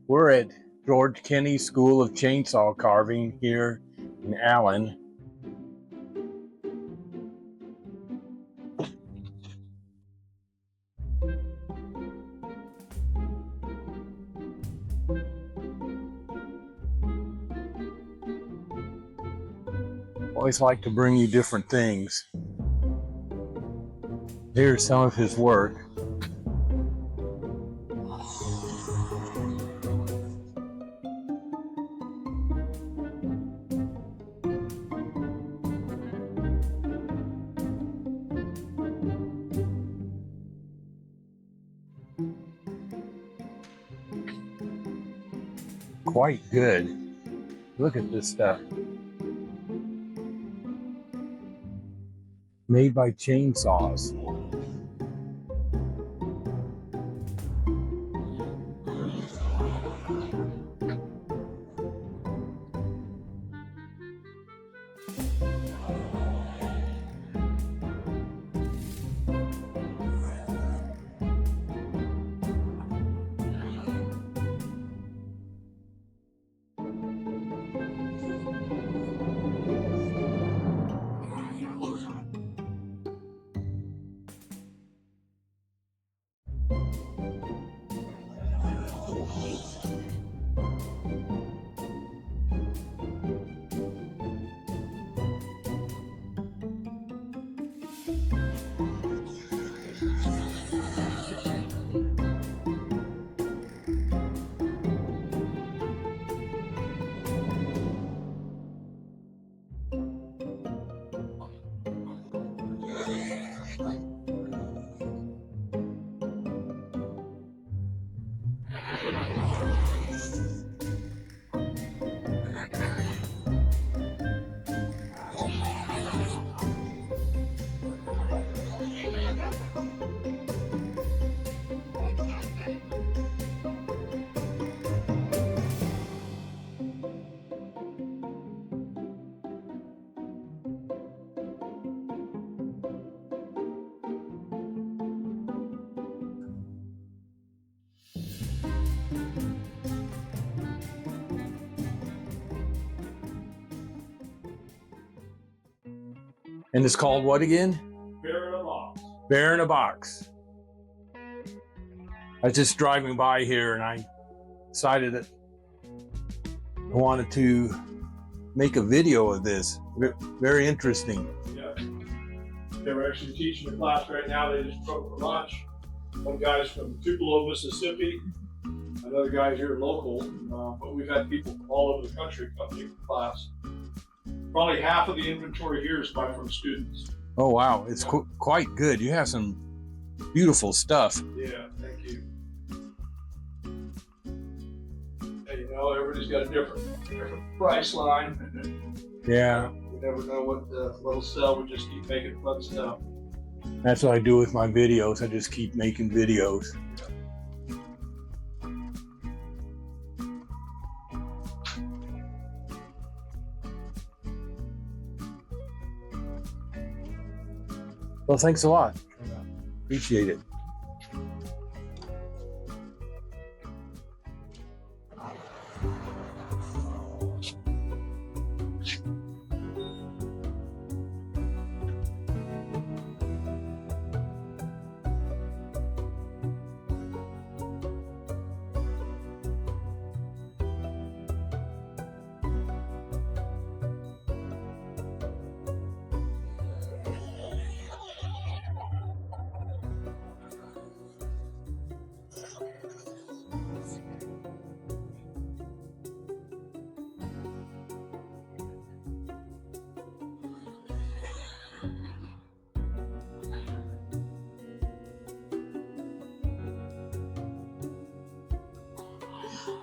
We're at George Kenny School of Chainsaw Carving here in Allyn. Always like to bring you different things. Here's some of his work. Quite good. Look at this stuff. Made by chainsaws. And it's called what again? Bear in a Box. Bear in a Box. I was just driving by here and I decided that I wanted to make a video of this. Very interesting. Yeah. They're actually teaching the class right now. They just broke for lunch. One guy's from Tupelo, Mississippi. Another guy's here local. But we've had people from all over the country come to the class. Probably half of the inventory here is from students. Oh wow, it's quite good. You have some beautiful stuff. Yeah, thank you. And you know, everybody's got a different price line. Yeah. We never know what'll sell. We just keep making fun stuff. That's what I do with my videos. I just keep making videos. Well, thanks a lot. Appreciate it.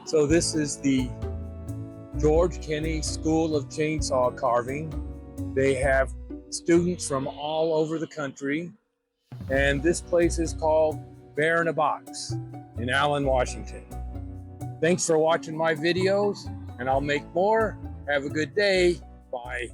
So this is the George Kenny School of Chainsaw Carving. They have students from all over the country, and this place is called Bear in a Box in Allyn, Washington. Thanks for watching my videos, and I'll make more. Have a good day. Bye.